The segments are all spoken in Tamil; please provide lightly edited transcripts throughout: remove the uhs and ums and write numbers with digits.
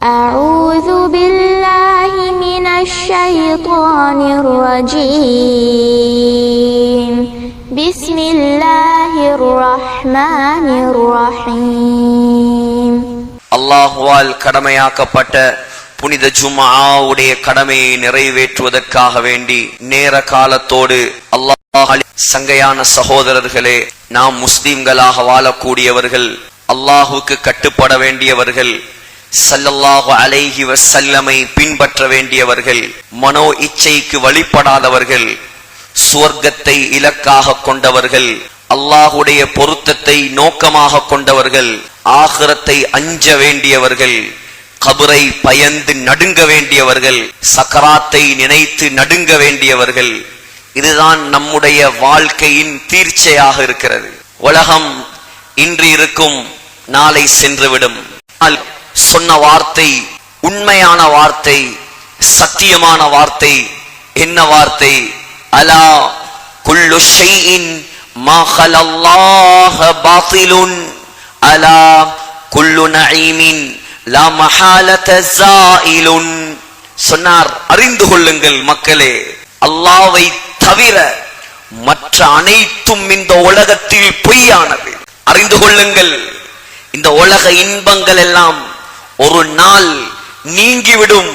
أعوذ بالله من الشيطان الرجيم بسم الله الرحمن الرحيم அல்லாஹ்வால் கடமையாக்கப்பட்ட புனித ஜும்ஆவுடைய கடமையை நிறைவேற்றுவதற்காக வேண்டி நேர காலத்தோடு அல்லாஹ் சங்கையான சகோதரர்களே, நாம் முஸ்லிம்களாக வாழக்கூடியவர்கள், அல்லாஹுக்கு கட்டுப்பட வேண்டியவர்கள், ஸல்லல்லாஹு அலைஹி வஸல்லமை பின்பற்ற வேண்டியவர்கள், மனோ இச்சைக்கு வழிபடாதவர்கள், சுவர்க்கத்தை இலக்காக கொண்டவர்கள், அல்லாஹுடைய பொருத்தத்தை நோக்கமாக கொண்டவர்கள், ஆகிரத்தை அஞ்ச வேண்டியவர்கள், கபரை பயந்து நடுங்க வேண்டியவர்கள், சக்கராத்தை நினைத்து நடுங்க வேண்டியவர்கள். இதுதான் நம்முடைய வாழ்க்கையின் தீர்ச்சையாக இருக்கிறது. உலகம் இன்று இருக்கும், நாளை சென்றுவிடும். சொன்ன வார்த்தை உண்மையான வார்த்தை, சத்தியமான வார்த்தை. என்ன வார்த்தை? அலா குல்லு ஷைஇன் மா ஹலல்லாஹ பாத்திலுன் அலா குல்லு நஈமின் லா மஹாலத ஸாயிலுன். சொன்னார், அறிந்து கொள்ளுங்கள் மக்களே, அல்லாஹ்வை தவிர மற்ற அனைத்தும் இந்த உலகத்தில் பொய்யானது. அறிந்து கொள்ளுங்கள், இந்த உலக இன்பங்கள் எல்லாம் ஒரு நாள் நீங்கிவிடும்,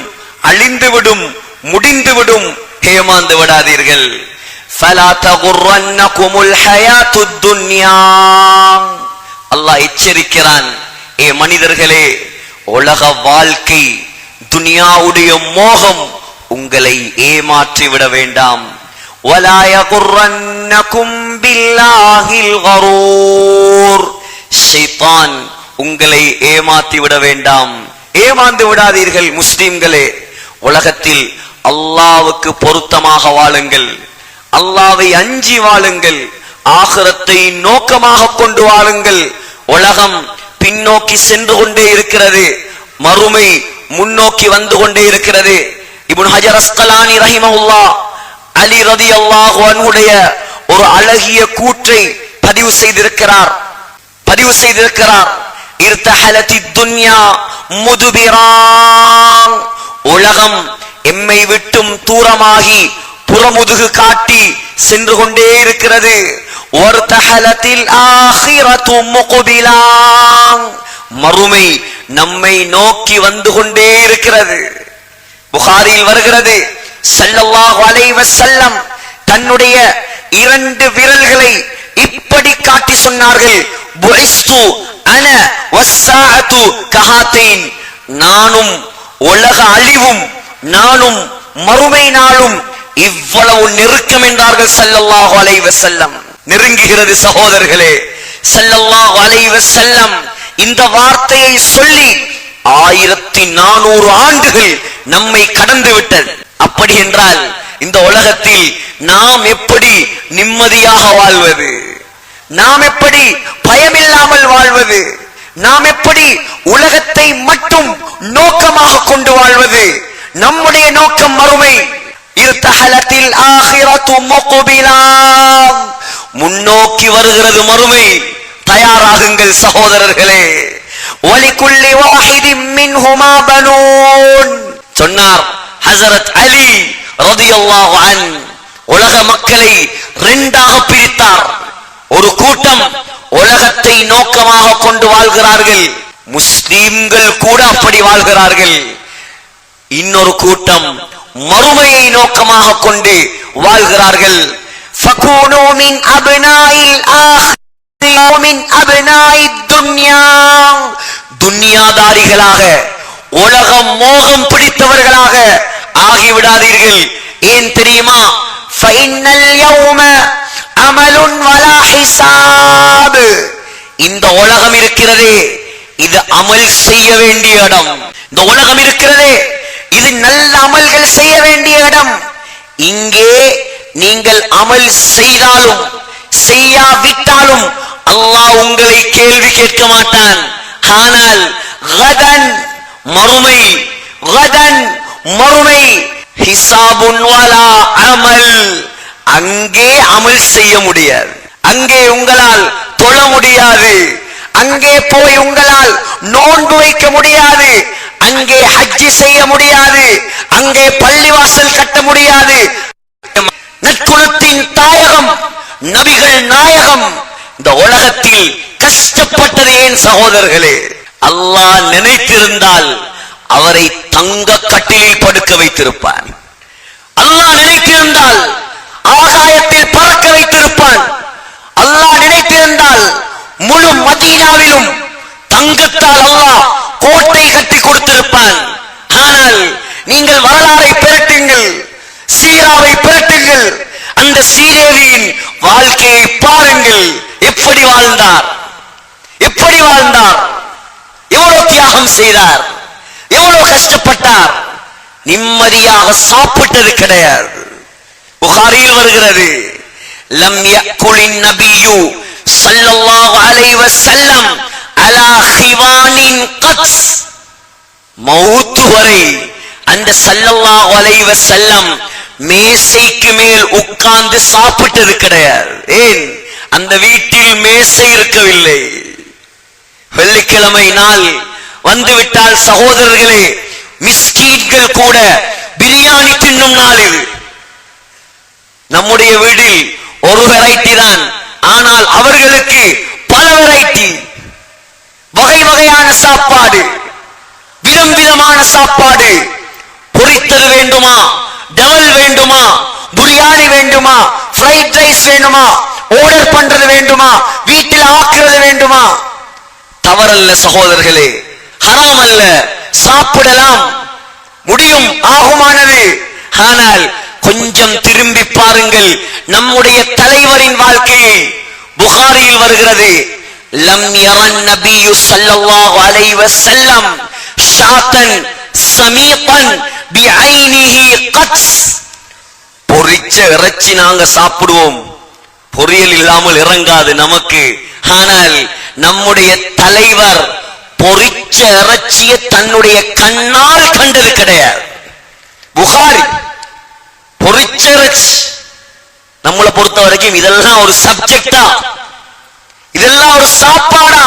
அழிந்துவிடும், முடிந்துவிடும். ஏமாந்து விடாதீர்கள். ஃபலா தகுர்ரன்னகுமுல் ஹயாத்துத் துன்யா. அல்லாஹ் எச்சரிக்கிறான், ஏ மனிதர்களே, உலக வாழ்க்கை, துனியாவுடைய மோகம் உங்களை ஏமாற்றி விட வேண்டாம். வலா யகுர்ரன்னகும் பில்லாஹில் கரூர். ஷைத்தான் உங்களை ஏமாற்றி விட வேண்டாம். ஏமாந்து விடாதீர்கள் முஸ்லிம்களே. உலகத்தில் அல்லாஹ்வுக்கு பொருத்தமாக வாழுங்கள், அல்லாஹ்வை அஞ்சி வாழுங்கள், ஆகிரத்தை நோக்கமாக கொண்டு வாழுங்கள். உலகம் பின்னோக்கி சென்று கொண்டே இருக்கிறது, மறுமை முன்னோக்கி வந்து கொண்டே இருக்கிறது. இப்னு ஹஜர் அஸ்கலானி ரஹிமஹுல்லாஹ் அலி ரலியல்லாஹு அன்ஹுடைய ஒரு அழகிய கூற்றை பதிவு செய்திருக்கிறார். இர்தஹலத்தித் துன்யா முதுபிரான். உலகம் எம்மை விட்டும் தூரமாகி புறமுதுகு காட்டி சென்று கொண்டே இருக்கிறது. வர்தஹலத்தில் ஆகிரத்து முக்பிலான். மறுமை நம்மை நோக்கி வந்து கொண்டே இருக்கிறது. புகாரியில் வருகிறது, ஸல்லல்லாஹு அலைஹி வஸல்லம் தன்னுடைய 2 விரல்களை இப்படி காட்டி சொன்னார்கள், புஇஸ்து அன வஸ்ஸாஅத்து கஹாத்தைன். நானும் உலக அழிவும், நானும் மறுமை நாளும் இவ்வளவு நெருக்கம் என்றார்கள் ஸல்லல்லாஹு அலைஹி வஸல்லம். நெருங்குகிறது சகோதரர்களே. ஸல்லல்லாஹு அலைஹி வஸல்லம் இந்த வார்த்தையை சொல்லி 1400 ஆண்டுகள் நம்மை கடந்து விட்டது. அப்படி என்றால் இந்த உலகத்தில் நாம் எப்படி நிம்மதியாக வாழ்வது? நாம் எப்படி பயமில்லாமல் வாழ்வது? நாம் எப்படி உலகத்தை மட்டும் நோக்கமாக கொண்டு வாழ்வது? நம்முடைய நோக்கம் மறுமை. இர்தஹலத்தில் ஆகிரத்து முக்பிலான். முன்னோக்கி வருகிறது மறுமை. தயாராகுங்கள் சகோதரர்களே. வலிகுல்லி வாஹிதின் மின்ஹுமா பனூன். சொன்னார் ஹஜ்ரத் அலி ரலியல்லாஹு அன்ஹு. உலக மக்களை 2ஆக பிரித்தார். ஒரு கூட்டம் உலகத்தை நோக்கமாக கொண்டு வாழ்கிறார்கள், முஸ்லிம்கள் கூட அப்படி வாழ்கிறார்கள். இன்னொரு கூட்டம் மறுமையை நோக்கமாக கொண்டு வாழ்கிறார்கள். ஃபகூனு மின் அப்னாஇல் ஆஹிரா மின் அப்னாஇத் துன்யா. துன்யாதாரிகளாக, உலக மோகம் பிடித்தவர்களாக ஆகிவிடாதீர்கள். ஏன் தெரியுமா? ஃபைனல் யௌம அமலுன் வலா ஹிசாப். இந்த உலகம் இருக்கிறதே, இது அமல் செய்ய வேண்டிய இடம். இந்த உலகம் இருக்கிறதே, இது நல்ல அமல்கள் செய்ய வேண்டிய இடம். இங்கே நீங்கள் அமல் செய்தாலும் செய்யாவிட்டாலும் அல்லாஹ் உங்களை கேள்வி கேட்க மாட்டான். ஆனால் கதன் மறுமை, கதன் மறுமை, ஹிசாபுன் வலா அமல். அங்கே அமல் செய்ய முடியாது, அங்கே உங்களால் தொழ முடியாது, அங்கே போய் உங்களால் நோன்பு வைக்க முடியாது, அங்கே ஹஜ்ஜி செய்ய முடியாது, அங்கே பள்ளிவாசல் கட்ட முடியாது. நற்குணத்தின் தாயகம், நபிகள் நாயகம் இந்த உலகத்தில் கஷ்டப்பட்டது ஏன் சகோதரர்களே? அல்லாஹ் நினைத்திருந்தால் அவரை தங்க கட்டிலில் படுக்க வைத்திருப்பான். அல்லாஹ் நினைத்திருந்தால் ஆகாயத்தில் பறக்க வைத்திருப்பான். அல்லாஹ் நினைத்திருந்தால் முழு மதீனாவிலும் தங்கத்தால் அல்லாஹ் கோட்டை கட்டி கொடுத்திருப்பான். ஆனால் நீங்கள் வரலாறை பெருட்டுங்கள், சீராவை பெருட்டுங்கள், அந்த சீரேவியின் வாழ்க்கையை பாருங்கள். எப்படி வாழ்ந்தார், எப்படி வாழ்ந்தார், எவ்வளவு தியாகம் செய்தார், எவ்வளவு கஷ்டப்பட்டார். நிம்மதியாக சாப்பிட்டது கிடையாது. புகாரியில் வருகிறது, லம் யக்குலின் நபியு ஸல்லல்லாஹு அலைஹி வஸல்லம் அலா ஹிவானின் கத்ஸ். மௌத் வரை அந்த ஸல்லல்லாஹு அலைஹி வஸல்லம் மேசைக்கு மேல் உட்கார்ந்து சாப்பிட்டது கிடையாது. ஏன்? அந்த வீட்டில் மேசை இருக்கவில்லை. வெள்ளிக்கிழமை நாள் வந்துவிட்டால் சகோதரர்களே, மிஸ்கீன்கள் கூட பிரியாணி தின்னும் நாள் இது. நம்முடைய வீட்டில் ஒரு வெரைட்டி தான், ஆனால் அவர்களுக்கு பல வெரைட்டி, வகை வகையான சாப்பாடு, விதம் விதமான சாப்பாடு. பொரித்தது வேண்டுமா, டவல் வேண்டுமா, பிரியாணி வேண்டுமா, ஃப்ரைட் ரைஸ் வேண்டுமா, ஆர்டர் பண்றது வேண்டுமா, வீட்டில் ஆக்குறது வேண்டுமா? தவறல்ல சகோதரர்களே, ஹராம் அல்ல, சாப்பிடலாம், முடியும், ஆகுமானது. ஆனால் கொஞ்சம் திரும்பி பாருங்கள் நம்முடைய தலைவரின் வாழ்க்கையை. புகாரியில் வருகிறது, லம் யரன் நபியு ஸல்லல்லாஹு அலைஹி வஸல்லம் ஷாத்தன் சமீகன் பிஐனிஹி கத்ஸ். பொரிச்ச இறைச்சி நாங்க சாப்பிடுவோம், பொரியல் இல்லாமல் இறங்காது நமக்கு. ஆனால் நம்முடைய தலைவர் பொரிச்ச இறைச்சியை தன்னுடைய கண்ணால் கண்டது கிடையாது. புகாரி, பொரிச்ச இறைச்சி. நம்மளை பொறுத்த வரைக்கும் இதெல்லாம் ஒரு சப்ஜெக்டா, இதெல்லாம் ஒரு சாப்பாடா?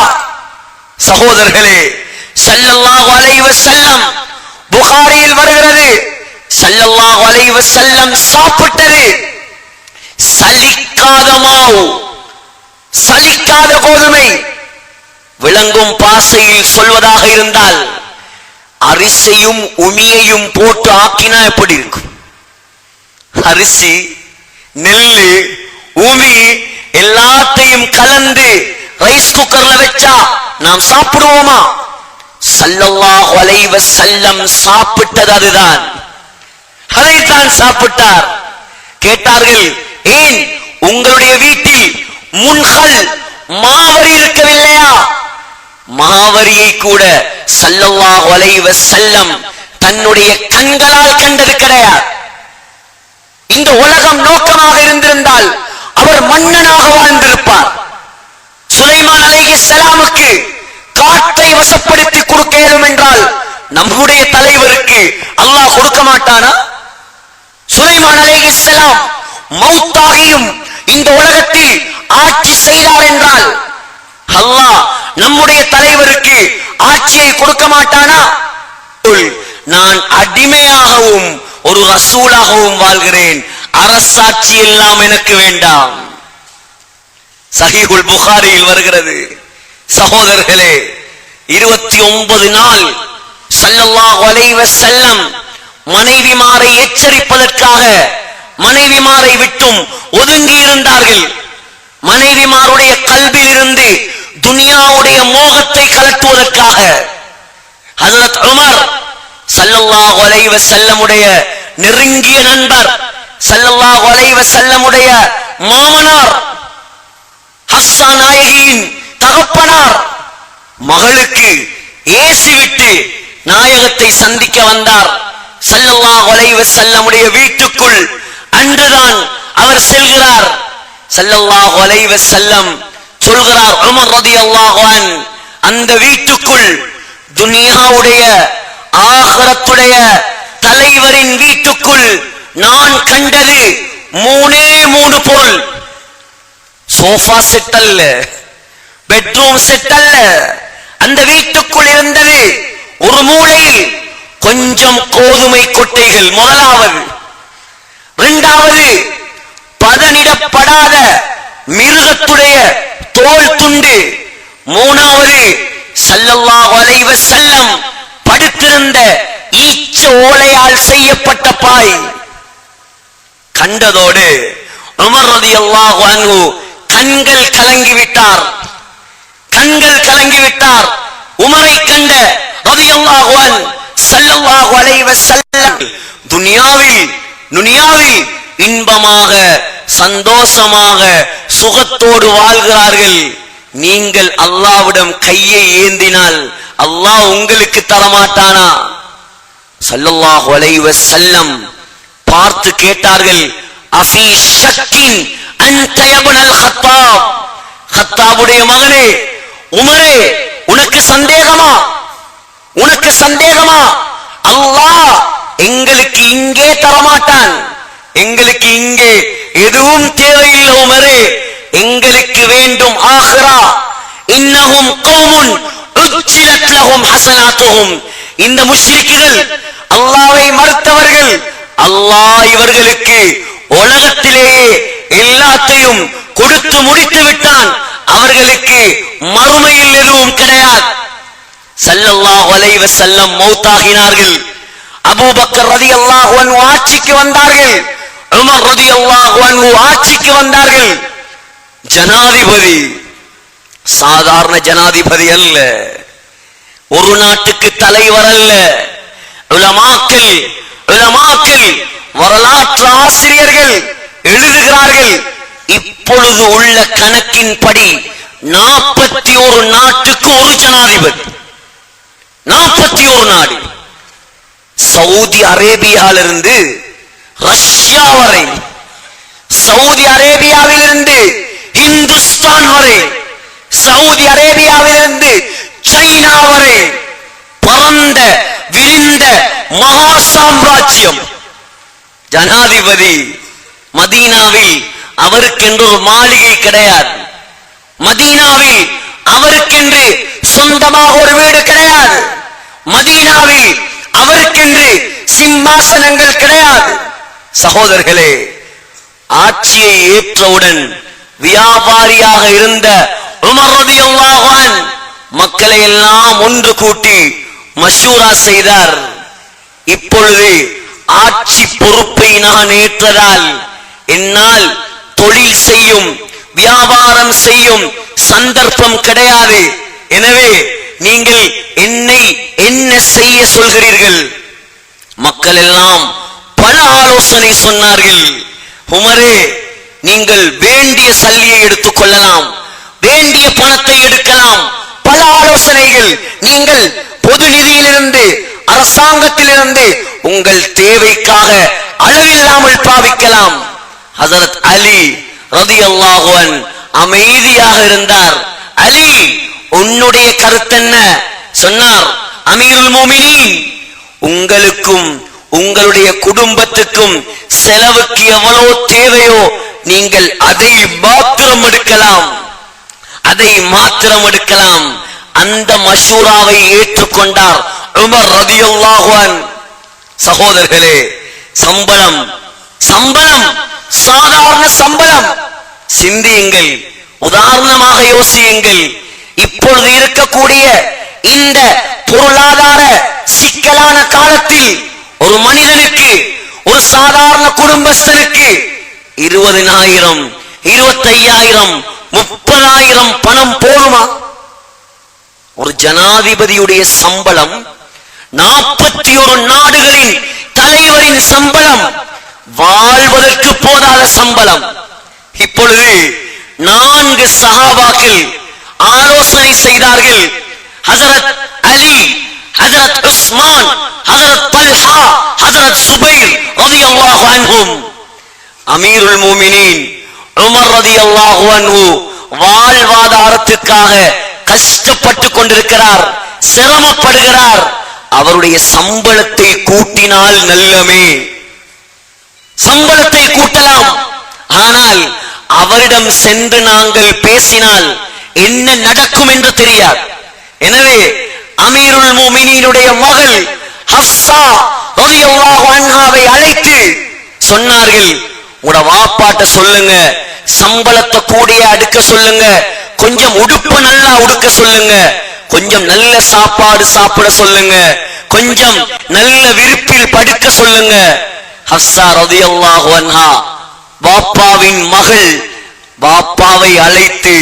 சகோதரர்களே, ஸல்லல்லாஹு அலைஹி வஸல்லம் புகாரியில் வருகிறது, ஸல்லல்லாஹு அலைஹி வஸல்லம் சாப்பிட்டது சலிக்காத மாவு, சலிக்காத கோதுமை. விளங்கும் பாசையில் சொல்வதாக இருந்தால் அரிசியும் உமியையும் போட்டு ஆக்கினா எப்படி இருக்கும்? அரிசி, நெல்லு, உமி எல்லாத்தையும் கலந்து ரைஸ் குக்கர்ல வச்சா நாம் சாப்பிடுவோமா? ஸல்லல்லாஹு அலைஹி வஸல்லம் சாப்பிட்டது அதுதான், அதைத்தான் சாப்பிட்டார். கேட்டார்கள், ஏன் உங்களுடைய வீட்டில் முன்ஹல் மாவரி இருக்கவில்லையா? மாவரியை கூட ஸல்லல்லாஹு அலைஹி வஸல்லம் தன்னுடைய கண்களால் கண்டது கிடையாது. இந்த உலகம் நோக்கமாக இருந்திருந்தால் அவர் மன்னனாக வாழ்ந்திருப்பார். சுலைமான் அலைஹிஸ்ஸலாமுக்கு காற்றை வசப்படுத்தி கொடுக்க இயலும் என்றால் நம்முடைய தலைவருக்கு அல்லாஹ் கொடுக்க மாட்டானா? சுலைமான் அலைஹிஸ்ஸலாம் மௌத்தாகியும் இந்த உலகத்தில் ஆட்சி செய்தார் என்றால் அல்லாஹ் நம்முடைய தலைவருக்கு ஆட்சியை கொடுக்க மாட்டானா? நான் அடிமையாகவும் ஒரு ரசூலாகவும் வாழ்கிறேன், அரசாட்சி எல்லாம் எனக்கு வேண்டாம். சஹீஹுல் புகாரியில் வருகிறது. சகோதரர்களே, 29 நாள் ஸல்லல்லாஹு அலைஹி வஸல்லம் மனைவிமாரை எச்சரிப்பதற்காக மனைவிமாரை விட்டும் ஒதுங்கி இருந்தார்கள். மனைவிமாருடைய கல்பில் இருந்து துனியாவுடைய மோகத்தை கலட்டுவதற்காக ஹஜ்ரத் உமர் ஸல்லல்லாஹு அலைஹி வஸல்லமுடைய நெருங்கிய நண்பர், ஸல்லல்லாஹு அலைஹி வஸல்லமுடைய மாமனார், ஹஃப்ஸா நாயகியின் தகப்பனார், மகளுக்கு ஏசி விட்டு நாயகத்தை சந்திக்க வந்தார். ஸல்லல்லாஹு அலைஹி வஸல்லமுடைய வீட்டுக்குள் அன்றுதான் அவர் செல்கிறார். ஸல்லல்லாஹு அலைஹி வஸல்லம் சொல்கிறார், உமர் ரலியல்லாஹு அன்ஹு, அந்த வீட்டுக்குள் துனியாவுடைய ஆகிரத்துடைய தலைவரின் வீட்டுக்குள் நான் கண்டது 3 பொருள். சோஃபா செட் அல்ல, பெட்ரூம் செட் அல்ல. அந்த வீட்டுக்குள் இருந்தது ஒரு மூலையில் கொஞ்சம் கோதுமை கொட்டைகள் முதலாவது, இரண்டாவது பதனிடப்படாத மிருகத்துடைய தோல் துண்டு, மூணாவது ஸல்லல்லாஹு அலைஹி வஸல்லம் படுத்திருந்த ஈச்ச ஓலையால் செய்யப்பட்ட பாய். கண்டதோடு உமர் ரலியல்லாஹு அன்ஹு கண்கள் கலங்கிவிட்டார். உமரை கண்ட ரலியல்லாஹு அன்ஹு ஸல்லல்லாஹு அலைஹி வஸல்லம் துனியாவில் இன்பமாக சந்தோஷமாக சுகத்தோடு வாழ்கிறார்கள். நீங்கள் அல்லாஹ்விடம் கையை ஏந்தினால் அல்லாஹ் உங்களுக்கு தரமாட்டானா? ஸல்லல்லாஹு அலைஹி வஸல்லம் பார்த்து கேட்டார்கள், அஃபீ ஷக்கின் அன்த இப்னுல் கத்தாப், கத்தாபுடைய மகனே உமரே, உனக்கு சந்தேகமா? அல்லாஹ் எங்களுக்கு இங்கே தரமாட்டான், எங்களுக்கு இங்கே எதுவும் தேவையில்லை உமரே, எங்களுக்கு வேண்டும் ஆகிரா. இன்னஹும் கௌமுன் உஜ்ஜிலத் லஹும் ஹஸனாத்துஹும், இந்த முஷ்ரிக்குகள் அல்லாஹ்வை மறுத்தவர்கள், அல்லாஹ் இவர்களுக்கு உலகத்திலேயே எல்லாத்தையும் கொடுத்து முடித்து விட்டான், அவர்களுக்கு மறுமையில் எதுவும் கிடையாது. ஸல்லல்லாஹு அலைஹி வஸல்லம் மௌத்தாகினார்கள். அபூபக்கர் ரலியல்லாஹு அன்ஹு ஆட்சிக்கு வந்தார்கள். உமர் ரலியல்லாஹு அன்ஹு ஆட்சிக்கு வந்தார்கள். ஜனாதிபதி சாதாரண ஜனாதிபதி அல்ல, ஒரு நாட்டுக்கு தலைவர் அல்ல. உலமாக்கள் வரலாற்று ஆசிரியர்கள் எழுதுகிறார்கள், இப்பொழுது உள்ள கணக்கின்படி 41 நாட்டுக்கு ஒரு ஜனாதிபதி. 41 நாடு, சவுதி அரேபியாவிலிருந்து ரஷ்யா வரை, சவுதி அரேபியாவிலிருந்து இந்துஸ்தான் வரை, சவுதி அரேபியாவிலிருந்து சைனா வரை பரந்த விரிந்த மகா சாம்ராஜ்யம். ஜனாதிபதி மதீனாவில் அவருக்கென்று ஒரு மாளிகை கிடையாது, மதீனாவில் அவருக்கென்று சொந்தமாக ஒரு வீடு கிடையாது, மதீனாவில் அவருக்கென்று சிம்மாசனங்கள் கிடையாது. சகோதரர்களே, ஆட்சியை ஏற்றவுடன் வியாபாரியாக இருந்த உமர் ரலியல்லாஹு அன்ஹு மக்களை எல்லாம் ஒன்று கூட்டி மஷூரா செய்தார். இப்பொழுது ஆட்சி பொறுப்பை நான் ஏற்றதால் என்னால் தொழில் செய்யும் வியாபாரம் செய்யும் சந்தர்ப்பம் கிடையாது. எனவே நீங்கள் என்னை என்ன செய்ய சொல்கிறீர்கள்? மக்கள் எல்லாம் பல ஆலோசனை சொன்னார்கள். உமரே, நீங்கள் வேண்டிய சல்லியை எடுத்துக் கொள்ளலாம், வேண்டிய பணத்தை எடுக்கலாம், பல ஆலோசனைகள். நீங்கள் பொது நிதியிலிருந்து அரசாங்கத்திலிருந்து உங்கள் தேவைக்காக அளவில்லாமல் பாவிக்கலாம். ஹஜரத் அலி ரலியல்லாஹு அன்ஹு அமைதியாக இருந்தார். அலி, உன்னுடைய கருத்தென்ன? சொன்னார், அமீருல் முஃமினீன், உங்களுக்கும் உங்களுடைய குடும்பத்துக்கும் செலவுக்கு எவ்வளவு தேவையோ நீங்கள் அதை மாத்திரம் எடுக்கலாம். அந்த மஷூராவை ஏற்றுக்கொண்டார் உமர் ரலியல்லாஹு அன்ஹு. சகோதரர்களே, சம்பளம் சாதாரண சம்பளம். சிந்தியுங்கள், உதாரணமாக யோசியுங்கள். இப்பொழுது இருக்கக்கூடிய இந்த பொருளாதார சிக்கலான காலத்தில் ஒரு மனிதனுக்கு, ஒரு சாதாரண குடும்பஸ்தனுக்கு 20,000 25,000 30,000 பணம் போடுமா? ஒரு ஜனாதிபதியுடைய சம்பளம் 41 நாடுகளின் தலைவரின் சம்பளம் வாழ்வதற்கு போதாத சம்பளம். இப்பொழுது 4 சஹாபாக்கள் ஆலோசனை செய்தார்கள். ஹஜரத் அலி, ஹஜரத் உஸ்மான், ஹஜரத் தல்ஹா, ஹஜரத் சுபைர் ரலியல்லாஹு அன்ஹும். அமீருல் முஃமினீன் உமர் ரலியல்லாஹு அன்ஹு வாழ்வாதாரத்துக்காக கஷ்டப்பட்டு கொண்டிருக்கிறார், சிரமப்படுகிறார். அவருடைய சம்பளத்தை கூட்டினால் நல்லமே, சம்பளத்தை கூட்டலாம். ஆனால் அவரிடம் சென்று நாங்கள் பேசினால் என்ன நடக்கும் என்று தெரியாது. எனவே அமீருல் முஃமினீனுடைய மகள் ஹஃப்ஸா ரலியல்லாஹு அன்ஹாவை அழைத்து சொன்னார்கள், உங்களோட வாப்பாட்ட சொல்லுங்க, சம்பளத்தை கூடிய அடுக்க சொல்லுங்க, கொஞ்சம் உடுப்பு நல்லா உடுக்க சொல்லுங்க, கொஞ்சம் நல்ல சாப்பாடு சாப்பிட சொல்லுங்க, கொஞ்சம் நல்ல விருப்பில் படுக்க சொல்லுங்க. ஹஃப்ஸா ரலியல்லாஹு அன்ஹா பாப்பாவின் மகள் பாப்பாவை அழைத்து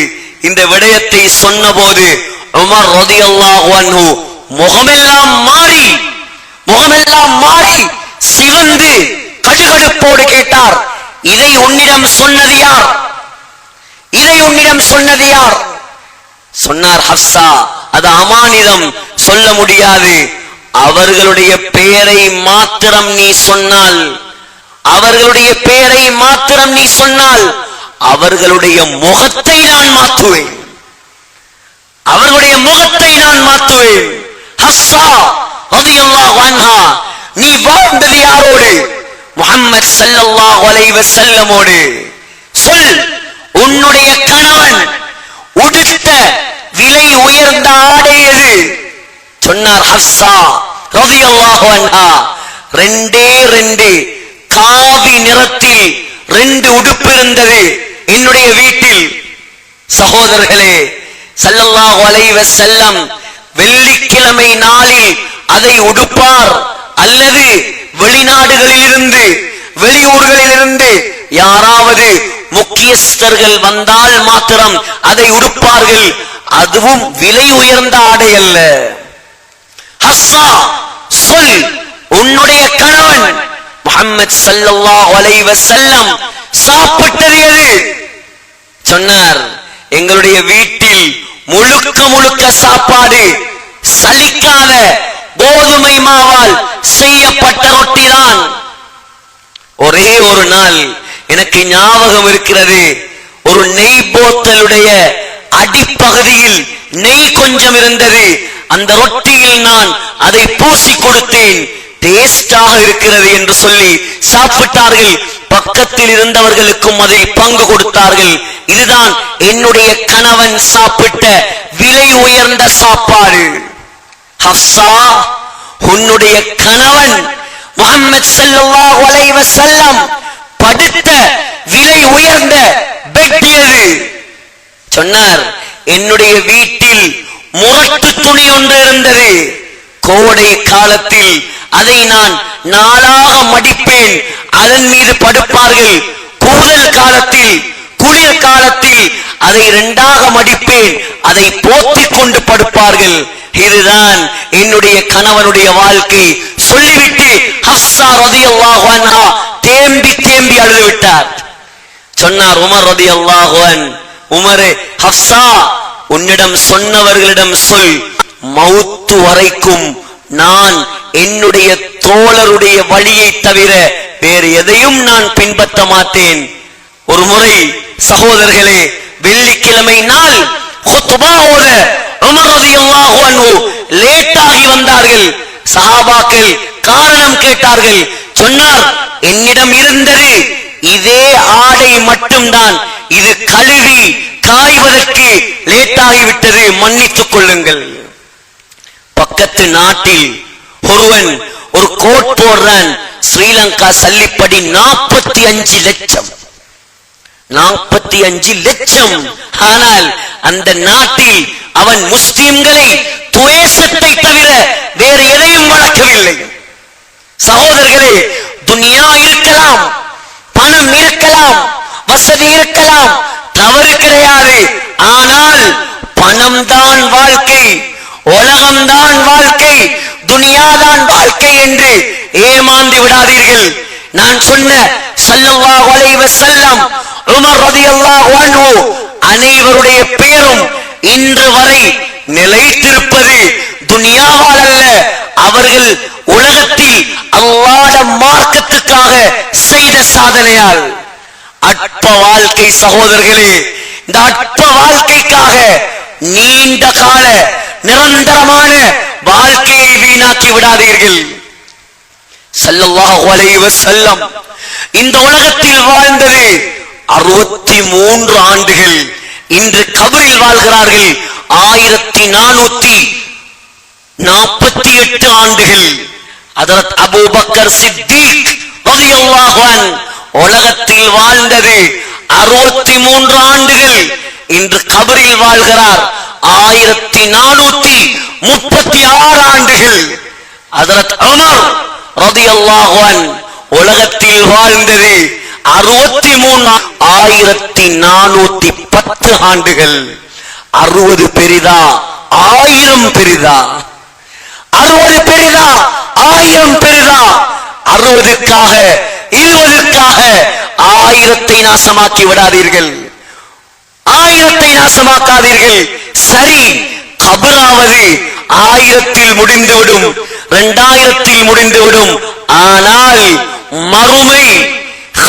இந்த விடயத்தை சொன்னபோது உமர் ரலியல்லாஹு அன்ஹு முகமெல்லாம் மாறி சிவந்து கடுகடுப்போடு கேட்டார், இதை உன்னிடம் சொன்னது யார்? சொன்னார் ஹஃப்ஸா, அது அமானிதம், சொல்ல முடியாது. அவர்களுடைய பெயரை மாத்திரம் நீ சொன்னால் அவர்களுடைய முகத்தை நான் மாற்றுவேன். ஹஃப்ஸா ரலியல்லாஹு அன்ஹா, நீ வாழ்ந்தது யாரோடு? முஹம்மது ஸல்லல்லாஹு அலைஹி வஸல்லமோடு. சொல், உன்னுடைய கணவன் உடுத்த விலை உயர்ந்த ஆடை எது? சொன்னார் ஹஃப்ஸா ரலியல்லாஹு அன்ஹா, ரெண்டு காவி நிறத்தில் 2 உடுப்பு இருந்தது என்னுடைய வீட்டில். சகோதரர்களே, ஸல்லல்லாஹு அலைஹி வஸல்லம் வெள்ளிக்கிழமை நாளில் அதை உடுப்பார், அல்லது வெளியூர்களிலிருந்து யாராவது முக்கியஸ்தர்கள் வந்தால் மாத்திரம் அதை உடுப்பார்கள். அதுவும் விலை உயர்ந்த ஆடை அல்ல. ஹஃப்ஸா, சொல், உன்னுடைய கணவன் முஹம்மது ஸல்லல்லாஹு அலைஹி வஸல்லம் சாப்பிட்டது எது? சொன்னார், எங்களுடைய வீட்டில் முழுக்க சாப்பாடு சலிக்காத கோதுமை மாவால் செய்யப்பட்ட ரொட்டிதான். ஒரே ஒரு நாள் எனக்கு ஞாபகம் இருக்கிறது, ஒரு நெய் போத்தலுடைய அடிப்பகுதியில் நெய் கொஞ்சம் இருந்தது. அந்த ரொட்டியில் நான் அதை பூசி கொடுத்தேன். டேஸ்டாக இருக்கிறது என்று சொல்லி சாப்பிட்டார்கள். பக்கத்தில் இருந்தவர்களுக்கும் அதை பங்கு கொடுத்தார்கள். இதுதான் என்னுடைய கணவன் சாப்பிட்ட விலை உயர்ந்த சாப்பாடு. ஹஃப்ஸா, உன்னுடைய கணவன் முஹம்மது ஸல்லல்லாஹு அலைஹி வஸல்லம் படுத்த விலை உயர்ந்த பெட் எது? சொன்னார், என்னுடைய வீட்டில் முரட்டு துணி ஒன்று இருந்தது. கோடை காலத்தில் அதை நான் 4ஆக மடிப்பேன், அதன் மீது படுப்பார்கள். குளிர் காலத்தில் அதை 2ஆக மடிப்பேன், அதை போத்திக் கொண்டு படுப்பார்கள். இதுதான் என்னுடைய கணவனுடைய வாழ்க்கை. சொல்லிவிட்டு ஹஃப்ஸா ரலியல்லாஹு அன்ஹா தேம்பி அழுது விட்டார். சொன்னார் உமர் ரலியல்லாஹு அன்ஹு, உமரே, ஹஃப்ஸா, உன்னிடம் சொன்னவர்களிடம் சொல், மௌத்து வரைக்கும் நான் என்னுடைய தோழருடைய வழியை தவிர வேறு எதையும் நான் பின்பற்ற மாட்டேன். ஒரு முறை சகோதரர்களே, வெள்ளிக்கிழமை நாள் குத்பா ஓத உமர் ரலியல்லாஹு அன்ஹு லேட்டாகி வந்தார்கள். சஹாபாக்கள் காரணம் கேட்டார்கள். சொன்னார், என்னிடம் இருந்தது இதே ஆடை மட்டும்தான், இது கழுவி காய்வதற்கு லேட்டாகிவிட்டது, மன்னித்துக் கொள்ளுங்கள். பக்கத்து நாட்டில் ஒருவன் ஒரு கோட் போடுறான், ஸ்ரீலங்கா சல்லிப்படி 45 லட்சம். 45 லட்சம். ஆனால் அந்த நாட்டில் அவன் முஸ்லிம்களை துவேஷத்தை தவிர வேறு எதையும் வளர்க்கவில்லை. சகோதரர்களே, துனியா இருக்கலாம், பணம் இருக்கலாம், வசதி இருக்கலாம், தவறு கிடையாது. ஆனால் பணம் தான் வாழ்க்கை, உலகம்தான் வாழ்க்கை, துனியாதான் வாழ்க்கை என்று ஏமாந்து விடாதீர்கள். நான் சொன்ன ஸல்லல்லாஹு அலைஹி வஸல்லம், உமர் ரலியல்லாஹு அன்ஹு அனைவருடைய பேரும் இன்று வரை நிலைத்திருப்பது துனியாவால் அல்ல, அவர்கள் உலகத்தில் அல்லாஹ்வுடைய மார்க்கத்துக்காக செய்த சாதனையால். அற்ப வாழ்க்கை சகோதரர்களே, இந்த அற்ப வாழ்க்கைக்காக நீண்ட கால நிரந்தரமான வாழ்க்கையை வீணாக்கி விடாதீர்கள். ஸல்லல்லாஹு அலைஹி வஸல்லம் இந்த உலகத்தில் வாழ்ந்தது 63 ஆண்டுகள். இன்று கபரில் வாழ்கிறார்கள். 1400 48 ஆண்டுகள் ஹஜ்ரத் அபூபக்கர் சித்தீக் ரலியல்லாஹு அன்ஹு உலகத்தில் வாழ்ந்தது 63 ஆண்டுகள். இன்று கபரில் வாழ்கிறார் 1436 ஆண்டுகள். ஹஜ்ரத் உமர் ரலியல்லாஹு அன்ஹு உலகத்தில் வாழ்ந்தது 63 1410 ஆண்டுகள். 60 பெரிதா 1000 பெரிதா? 60 பெரிதா 1000 பெரிதா? 60க்காக 20க்காக 1000 நாசமாக்கி விடாதீர்கள். 1000 நாசமாக்காதீர்கள். சரி, கபராவது 1000 முடிந்துவிடும், 2000 முடிந்துவிடும். ஆனால் மறுமை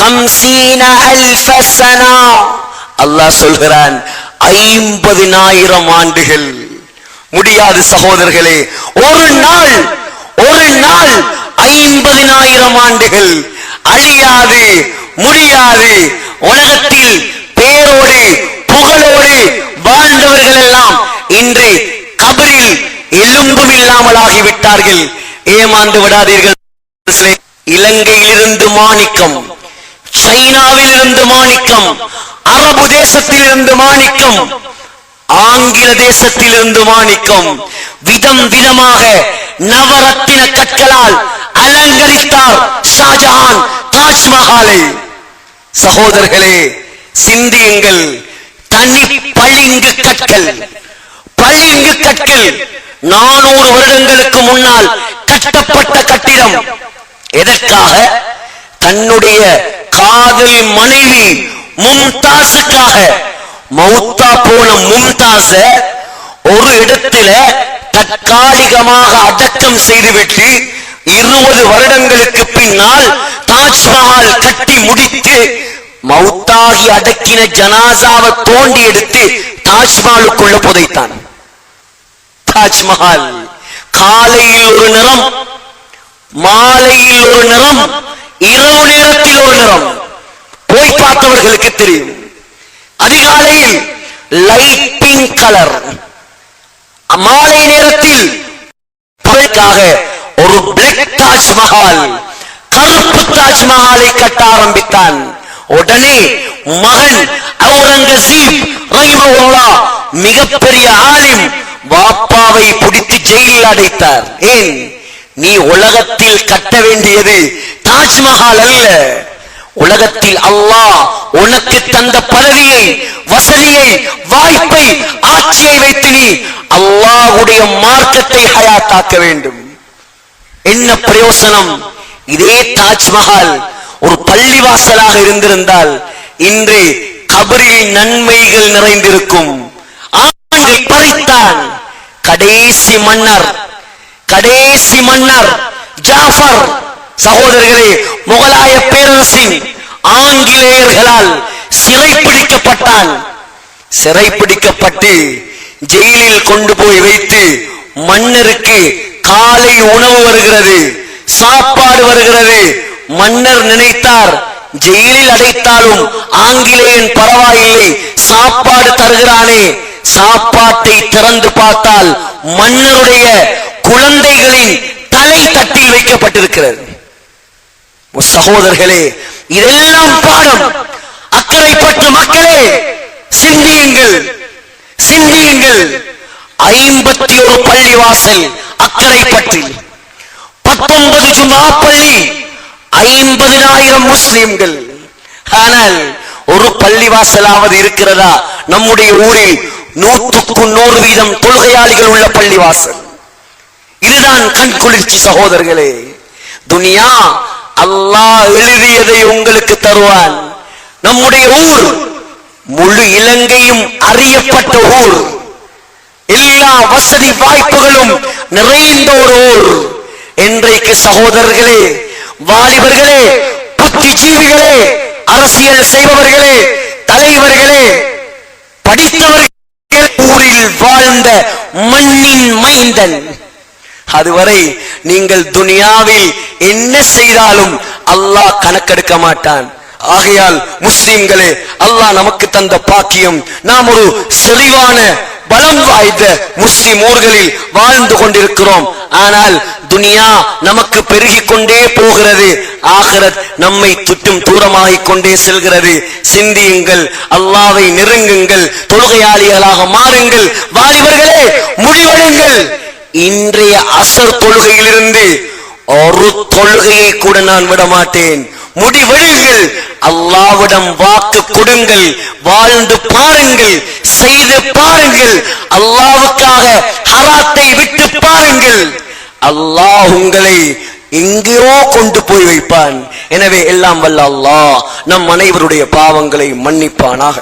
50,000 சனா. அல்லாஹ் சொல்கிறான் 50,000 ஆண்டுகள். முடியாது சகோதரர்களே. ஒரு நாள் 50,000 ஆண்டுகள். அழியாது, முடியாது. உலகத்தில் பேரோடு புகழோடு வாழ்ந்தவர்கள் எல்லாம் இன்று கபரில் எலும்பும் இல்லாமல் ஆகிவிட்டார்கள். ஏமாந்து விடாதீர்கள். இலங்கையிலிருந்து மாணிக்கம், சைனாவிலிருந்து மாணிக்கம், அரபு தேசத்திலிருந்து மாணிக்கம், ஆங்கில தேசத்திலிருந்து மாணிக்கம், விதம் விதமாக நவரத்தின கற்களால் அலங்கரித்தார் ஷாஜஹான் தாஜ்மஹாலை. சகோதரர்களே, சிந்தியுங்கள். தனி பளிங்கு கற்கள், பளிங்கு கற்கள் 400 வருடங்களுக்கு முன்னால் கட்டப்பட்ட கட்டிடம். எதற்காக? தன்னுடைய காதல் மனைவி மும்தாஸுக்காக. மௌத்தா போன மும்தாஸ ஒரு இடத்துல தற்காலிகமாக அடக்கம் செய்துவிட்டு 20 வருடங்களுக்கு பின்னால் தாஜ்மஹால் கட்டி முடித்து மௌத்தாகி அடக்கின ஜனாசாவை தோண்டி எடுத்து தாஜ்மஹாலுக்குள்ள புதைத்தான். தாஜ்மஹால் காலையில் ஒரு நிறம், மாலையில் ஒரு நிறம், இரவு நேரத்தில் ஒரு நிறம். போய் பார்த்தவர்களுக்கு தெரியும். அதிகாலையில் லைட் பிங்க் கலர், மாலை நேரத்தில் ஒரு பிளாக் தாஜ்மஹால், கருப்பு தாஜ்மஹாலை கட்ட ஆரம்பித்தான். உடனே மகன் அவுரங்கசீப் ரஹிமஹுல்லாஹ் மிகப்பெரிய ஆலிம் வாப்பாவை பிடித்து ஜெயிலில் அடைத்தார். ஏன்? நீ உலகத்தில் கட்ட வேண்டியது தாஜ்மஹால் அல்ல. உலகத்தில் அல்லாஹ் உனக்கு தந்த பதவியை, வசதியை, வாய்ப்பை, ஆட்சியை வைத்து நீ அல்லாஹ்வுடைய மார்க்கத்தை ஹயாத்தாக்க வேண்டும். என்ன பிரயோசனம்? இதே தாஜ்மஹால் ஒரு பள்ளிவாசலாக இருந்திருந்தால் இன்று கபரில் நன்மைகள் நிறைந்திருக்கும். ஆண்கள் பறித்தான். கடைசி மன்னர் ஜாஃபர், சகோதரர்களே, முகலாய பேரரசின் ஆங்கிலேயர்களால் சிறைப்பிடிக்கப்பட்டான். சிறைப்பிடிக்கப்பட்டு ஜெயிலில் கொண்டு போய் வைத்து மன்னருக்கு காலை உணவு வருகிறது, சாப்பாடு வருகிறது. மன்னர் நினைத்தார், ஜெயிலில் அடைத்தாலும் ஆங்கிலேயன் பரவாயில்லை, சாப்பாடு தருகிறானே. சாப்பாட்டை திறந்து பார்த்தால் மன்னருடைய குழந்தைகளின் தலை தட்டில் வைக்கப்பட்டிருக்கிறது. சகோதரர்களே, இதெல்லாம் பாடம். அக்கரைப்பற்று மக்களே, சிந்தியுங்கள், சிந்தியுங்கள். 51 பள்ளிவாசல் அக்கரைப்பற்றில், 19 ஜும்ஆ பள்ளி, 50,000 முஸ்லிம்கள். ஆனால் ஒரு பள்ளிவாசலாவது இருக்கிறதா? நம்முடைய ஊரில் 100க்கு 100% தொழுகையாளிகள் உள்ள பள்ளிவாசல். இதுதான் கண் குளிர்ச்சி சகோதரர்களே. துனியா அல்லாஹ் எழுதியதை உங்களுக்கு தருவான். நம்முடைய ஊர் முழு இலங்கையும் அறியப்பட்ட ஊர், எல்லா வசதி வாய்ப்புகளும் நிறைந்த ஒரு ஊர். இன்றைக்கு சகோதரர்களே, வாலிபர்களே, புத்திஜீவிகளே, அரசியல் செய்பவர்களே, தலைவர்களே, படித்தவர்கள், ஊரில் வாழ்ந்த மண்ணின் மைந்தன். அதுவரை நீங்கள் துனியாவில் என்ன செய்தாலும் அல்லாஹ் கணக்கெடுக்க மாட்டான். ஆகையால் முஸ்லிம்களே, அல்லாஹ் நமக்கு தந்த பாக்கியம், நாம் ஒரு செறிவான பலம் வாய்ந்த முஸ்லிம் ஊர்களில் வாழ்ந்து கொண்டிருக்கிறோம். ஆனால் துனியா நமக்கு பெருகிக் கொண்டே போகிறது, ஆகிரத் நம்மை சுற்றும் தூரமாகிக் கொண்டே செல்கிறது. சிந்தியுங்கள், அல்லாஹ்வை நெருங்குங்கள், தொழுகையாளிகளாக மாறுங்கள். வாலிபர்களே, முடிவெடுங்கள். இன்றைய அசர் தொழுகையிலிருந்து ஒரு தொழுகையை கூட நான் விட மாட்டேன். முடிவெடுங்கள், அல்லாஹ்விடம் வாக்கு கொடுங்கள், வாழ்ந்து பாருங்கள், செய்து பாருங்கள், அல்லாஹ்வுக்காக ஹராத்தை விட்டு பாருங்கள். அல்லாஹ் உங்களை எங்கேயோ கொண்டு போய் வைப்பான். எனவே எல்லாம் வல்ல அல்லாஹ் நம் அனைவருடைய பாவங்களை மன்னிப்பானாக.